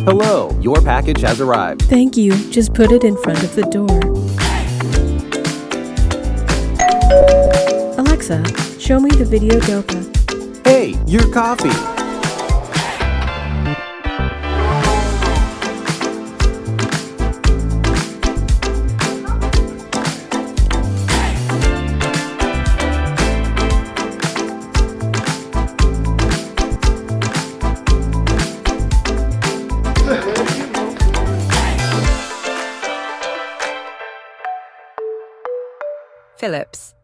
Hello, your package has arrived. Thank you. Just put it in front of the door. Alexa, show me the Video Doorbell. Hey, your coffee. Philips.